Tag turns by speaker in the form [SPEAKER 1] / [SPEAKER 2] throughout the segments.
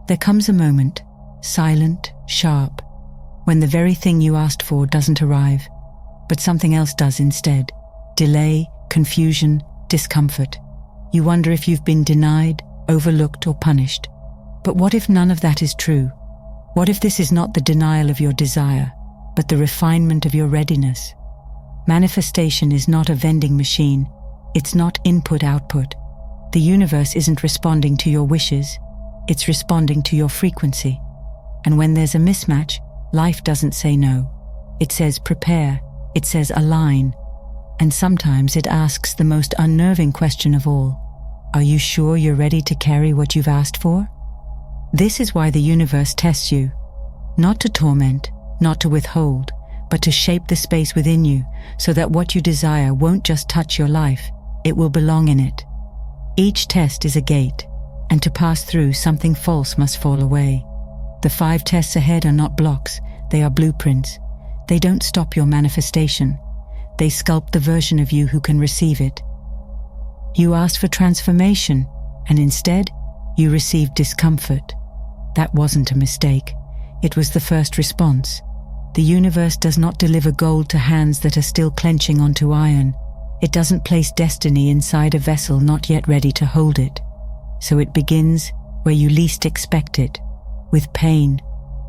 [SPEAKER 1] There comes a moment, silent, sharp, when the very thing you asked for doesn't arrive, but something else does instead. Delay, confusion, discomfort. You wonder if you've been denied, overlooked, or punished. But what if none of that is true? What if this is not the denial of your desire, but the refinement of your readiness? Manifestation is not a vending machine. It's not input-output. The universe isn't responding to your wishes. It's responding to your frequency. And when there's a mismatch, life doesn't say no. It says prepare. It says align. And sometimes it asks the most unnerving question of all. Are you sure you're ready to carry what you've asked for? This is why the universe tests you. Not to torment, not to withhold, but to shape the space within you so that what you desire won't just touch your life, it will belong in it. Each test is a gate, and to pass through, something false must fall away. The 5 tests ahead are not blocks, they are blueprints. They don't stop your manifestation. They sculpt the version of you who can receive it. You asked for transformation, and instead, you received discomfort. That wasn't a mistake. It was the first response. The universe does not deliver gold to hands that are still clenching onto iron. It doesn't place destiny inside a vessel not yet ready to hold it. So it begins where you least expect it, with pain,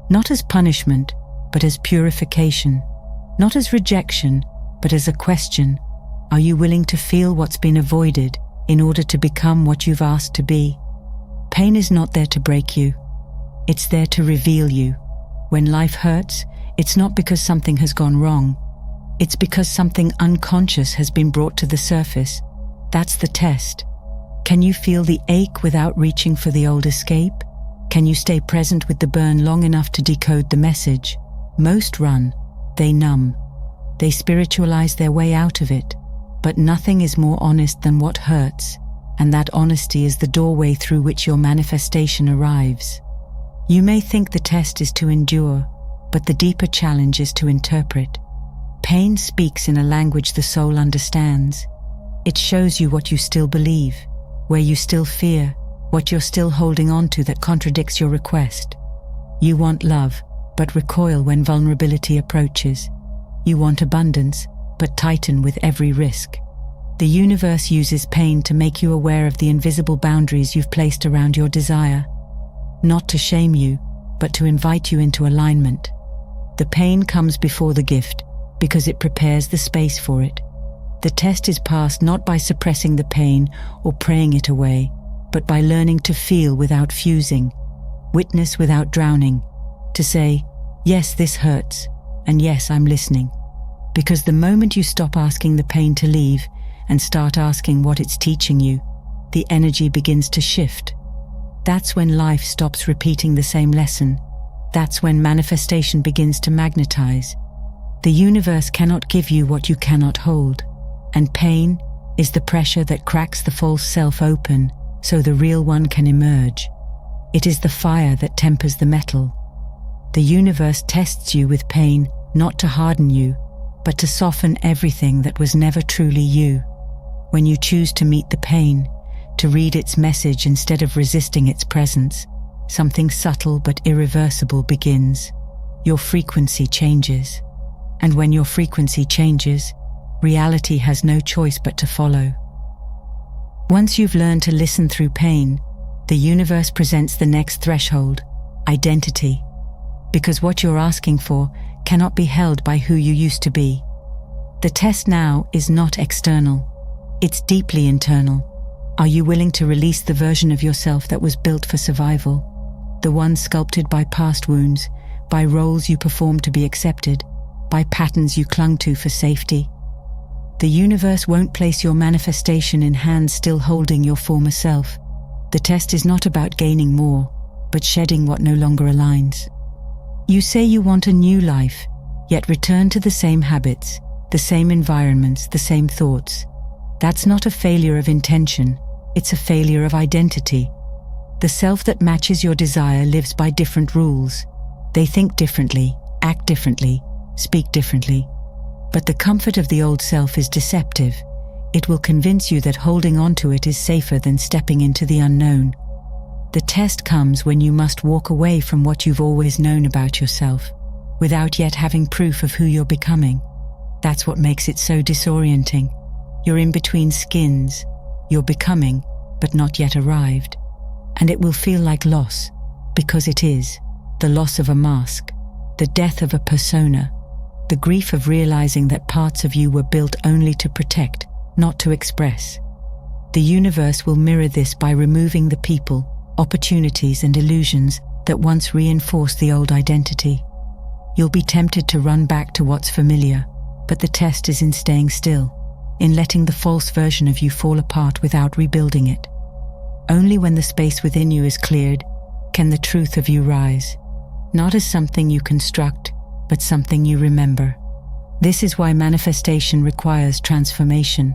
[SPEAKER 1] not as punishment, but as purification, not as rejection, but as a question. Are you willing to feel what's been avoided in order to become what you've asked to be? Pain is not there to break you. It's there to reveal you. When life hurts, it's not because something has gone wrong. It's because something unconscious has been brought to the surface. That's the test. Can you feel the ache without reaching for the old escape? Can you stay present with the burn long enough to decode the message? Most run. They numb. They spiritualize their way out of it. But nothing is more honest than what hurts, and that honesty is the doorway through which your manifestation arrives. You may think the test is to endure, but the deeper challenge is to interpret. Pain speaks in a language the soul understands. It shows you what you still believe, where you still fear, what you're still holding on to that contradicts your request. You want love, but recoil when vulnerability approaches. You want abundance, but tighten with every risk. The universe uses pain to make you aware of the invisible boundaries you've placed around your desire. Not to shame you, but to invite you into alignment. The pain comes before the gift, because it prepares the space for it. The test is passed not by suppressing the pain or praying it away, but by learning to feel without fusing, witness without drowning, to say, yes, this hurts, and yes, I'm listening. Because the moment you stop asking the pain to leave and start asking what it's teaching you, the energy begins to shift. That's when life stops repeating the same lesson. That's when manifestation begins to magnetize. The universe cannot give you what you cannot hold, and pain is the pressure that cracks the false self open so the real one can emerge. It is the fire that tempers the metal. The universe tests you with pain not to harden you, but to soften everything that was never truly you. When you choose to meet the pain, to read its message instead of resisting its presence, something subtle but irreversible begins. Your frequency changes. And when your frequency changes, reality has no choice but to follow. Once you've learned to listen through pain, the universe presents the next threshold, identity. Because what you're asking for cannot be held by who you used to be. The test now is not external. It's deeply internal. Are you willing to release the version of yourself that was built for survival? The one sculpted by past wounds, by roles you performed to be accepted, by patterns you clung to for safety? The universe won't place your manifestation in hands still holding your former self. The test is not about gaining more, but shedding what no longer aligns. You say you want a new life, yet return to the same habits, the same environments, the same thoughts. That's not a failure of intention, it's a failure of identity. The self that matches your desire lives by different rules. They think differently, act differently, speak differently. But the comfort of the old self is deceptive. It will convince you that holding on to it is safer than stepping into the unknown. The test comes when you must walk away from what you've always known about yourself, without yet having proof of who you're becoming. That's what makes it so disorienting. You're in between skins. You're becoming, but not yet arrived. And it will feel like loss, because it is. The loss of a mask, the death of a persona, the grief of realizing that parts of you were built only to protect, not to express. The universe will mirror this by removing the people, opportunities and illusions that once reinforced the old identity. You'll be tempted to run back to what's familiar, but the test is in staying still, in letting the false version of you fall apart without rebuilding it. Only when the space within you is cleared can the truth of you rise, not as something you construct, but something you remember. This is why manifestation requires transformation,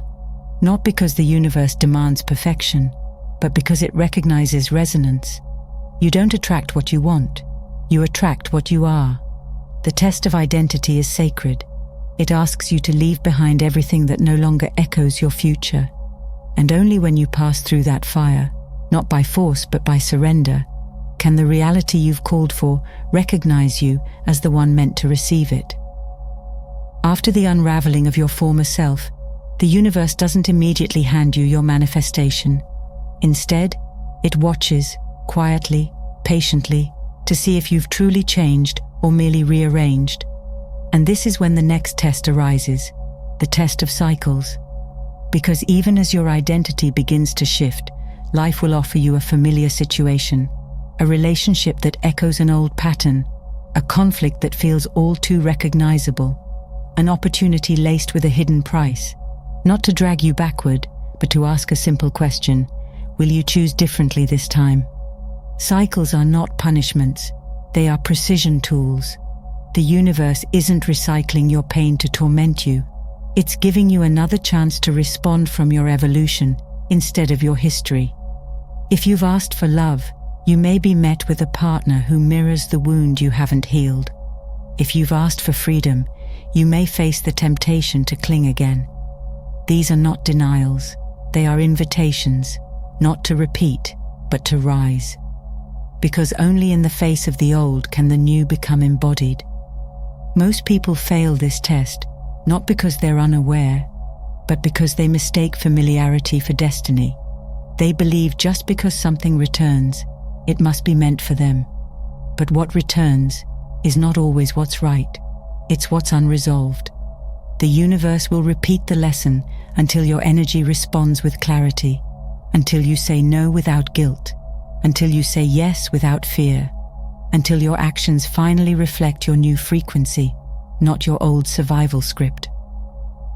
[SPEAKER 1] not because the universe demands perfection, but because it recognizes resonance. You don't attract what you want, you attract what you are. The test of identity is sacred. It asks you to leave behind everything that no longer echoes your future. And only when you pass through that fire, not by force but by surrender, can the reality you've called for recognize you as the one meant to receive it. After the unraveling of your former self, the universe doesn't immediately hand you your manifestation. Instead, it watches, quietly, patiently, to see if you've truly changed or merely rearranged. And this is when the next test arises, the test of cycles. Because even as your identity begins to shift, life will offer you a familiar situation, a relationship that echoes an old pattern, a conflict that feels all too recognizable, an opportunity laced with a hidden price, not to drag you backward, but to ask a simple question: will you choose differently this time? Cycles are not punishments, they are precision tools. The universe isn't recycling your pain to torment you. It's giving you another chance to respond from your evolution instead of your history. If you've asked for love, you may be met with a partner who mirrors the wound you haven't healed. If you've asked for freedom, you may face the temptation to cling again. These are not denials, they are invitations, not to repeat, but to rise. Because only in the face of the old can the new become embodied. Most people fail this test, not because they're unaware, but because they mistake familiarity for destiny. They believe just because something returns, it must be meant for them. But what returns is not always what's right, it's what's unresolved. The universe will repeat the lesson until your energy responds with clarity, until you say no without guilt, until you say yes without fear, until your actions finally reflect your new frequency, not your old survival script.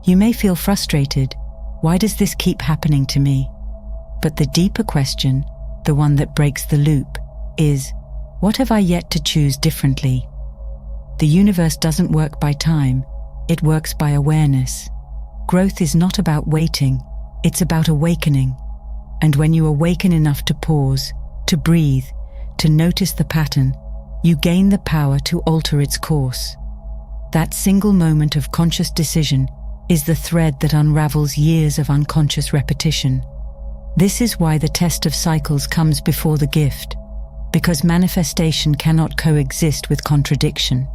[SPEAKER 1] You may feel frustrated. Why does this keep happening to me? But the deeper question, the one that breaks the loop, is, what have I yet to choose differently? The universe doesn't work by time, it works by awareness. Growth is not about waiting, it's about awakening. And when you awaken enough to pause, to breathe, to notice the pattern, you gain the power to alter its course. That single moment of conscious decision is the thread that unravels years of unconscious repetition. This is why the test of cycles comes before the gift, because manifestation cannot coexist with contradiction.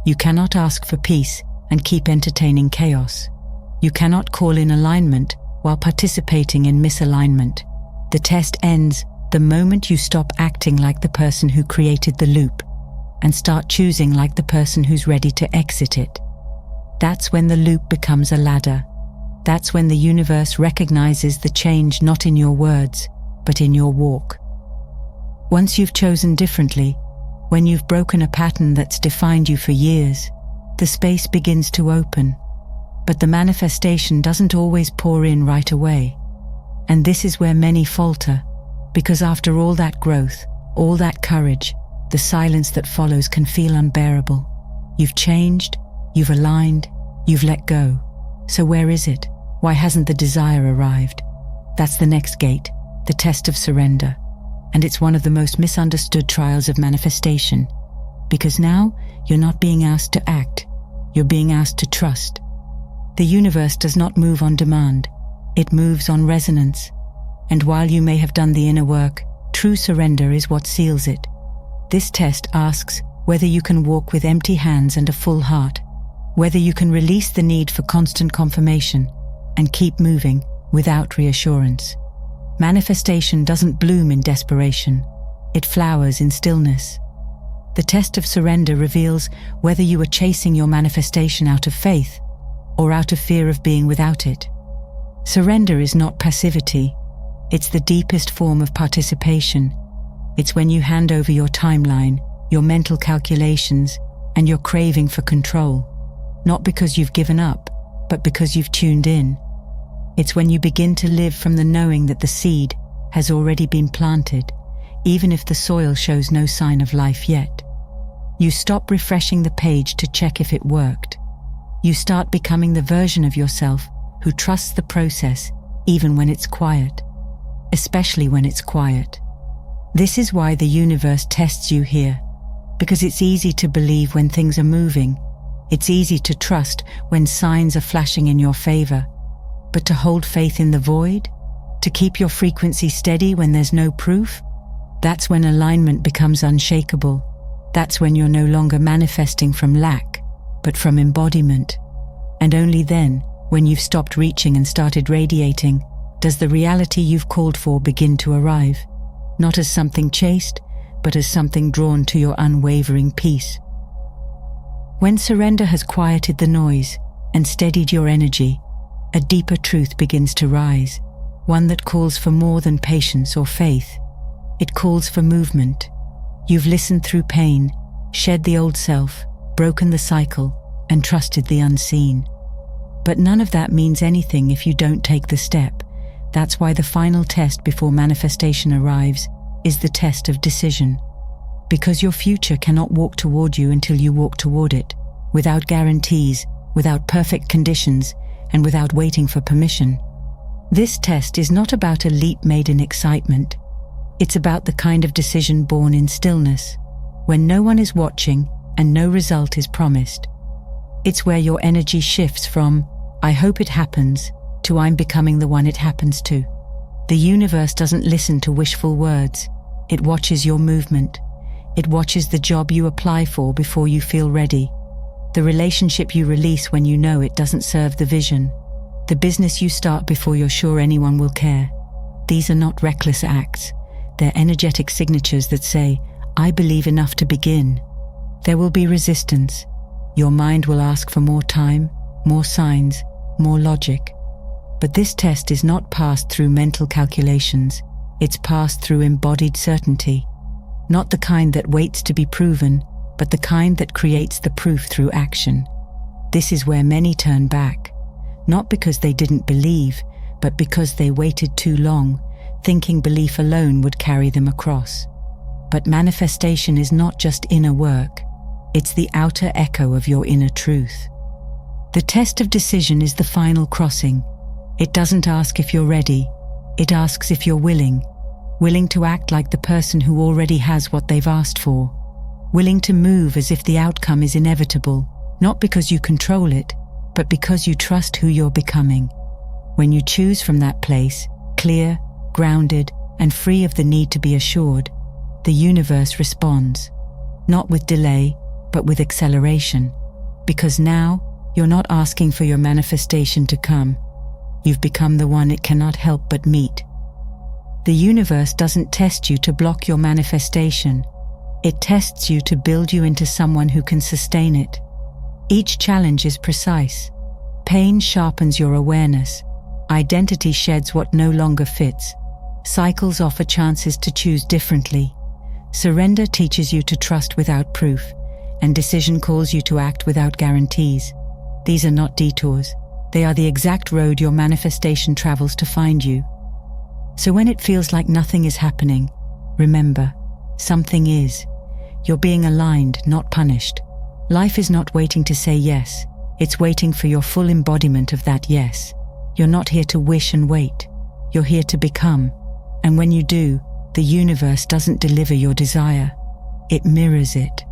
[SPEAKER 1] You cannot ask for peace and keep entertaining chaos. You cannot call in alignment while participating in misalignment. The test ends the moment you stop acting like the person who created the loop and start choosing like the person who's ready to exit it. That's when the loop becomes a ladder. That's when the universe recognizes the change not in your words, but in your walk. Once you've chosen differently, when you've broken a pattern that's defined you for years, the space begins to open. But the manifestation doesn't always pour in right away. And this is where many falter, because after all that growth, all that courage, the silence that follows can feel unbearable. You've changed, you've aligned, you've let go. So where is it? Why hasn't the desire arrived? That's the next gate, the test of surrender. And it's one of the most misunderstood trials of manifestation. Because now, you're not being asked to act, you're being asked to trust. The universe does not move on demand, it moves on resonance. And while you may have done the inner work, true surrender is what seals it. This test asks whether you can walk with empty hands and a full heart, whether you can release the need for constant confirmation and keep moving without reassurance. Manifestation doesn't bloom in desperation. It flowers in stillness. The test of surrender reveals whether you are chasing your manifestation out of faith or out of fear of being without it. Surrender is not passivity. It's the deepest form of participation. It's when you hand over your timeline, your mental calculations, and your craving for control, not because you've given up, but because you've tuned in. It's when you begin to live from the knowing that the seed has already been planted, even if the soil shows no sign of life yet. You stop refreshing the page to check if it worked. You start becoming the version of yourself who trusts the process even when it's quiet, especially when it's quiet. This is why the universe tests you here, because it's easy to believe when things are moving. It's easy to trust when signs are flashing in your favor. But to hold faith in the void, to keep your frequency steady when there's no proof, that's when alignment becomes unshakable. That's when you're no longer manifesting from lack, but from embodiment. And only then, when you've stopped reaching and started radiating, does the reality you've called for begin to arrive, not as something chased, but as something drawn to your unwavering peace. When surrender has quieted the noise and steadied your energy, a deeper truth begins to rise, one that calls for more than patience or faith. It calls for movement. You've listened through pain, shed the old self, broken the cycle, and trusted the unseen. But none of that means anything if you don't take the step. That's why the final test before manifestation arrives is the test of decision. Because your future cannot walk toward you until you walk toward it, without guarantees, without perfect conditions, and without waiting for permission. This test is not about a leap made in excitement. It's about the kind of decision born in stillness, when no one is watching and no result is promised. It's where your energy shifts from, "I hope it happens," to "I'm becoming the one it happens to." The universe doesn't listen to wishful words. It watches your movement. It watches the job you apply for before you feel ready, the relationship you release when you know it doesn't serve the vision, the business you start before you're sure anyone will care. These are not reckless acts. They're energetic signatures that say, "I believe enough to begin." There will be resistance. Your mind will ask for more time, more signs, more logic. But this test is not passed through mental calculations. It's passed through embodied certainty. Not the kind that waits to be proven, but the kind that creates the proof through action. This is where many turn back, not because they didn't believe, but because they waited too long, thinking belief alone would carry them across. But manifestation is not just inner work, it's the outer echo of your inner truth. The test of decision is the final crossing. It doesn't ask if you're ready, it asks if you're willing to act like the person who already has what they've asked for, willing to move as if the outcome is inevitable, not because you control it, but because you trust who you're becoming. When you choose from that place, clear, grounded, and free of the need to be assured, the universe responds, not with delay, but with acceleration. Because now, you're not asking for your manifestation to come. You've become the one it cannot help but meet. The universe doesn't test you to block your manifestation. It tests you to build you into someone who can sustain it. Each challenge is precise. Pain sharpens your awareness. Identity sheds what no longer fits. Cycles offer chances to choose differently. Surrender teaches you to trust without proof, and decision calls you to act without guarantees. These are not detours. They are the exact road your manifestation travels to find you. So when it feels like nothing is happening, remember, something is. You're being aligned, not punished. Life is not waiting to say yes. It's waiting for your full embodiment of that yes. You're not here to wish and wait. You're here to become. And when you do, the universe doesn't deliver your desire. It mirrors it.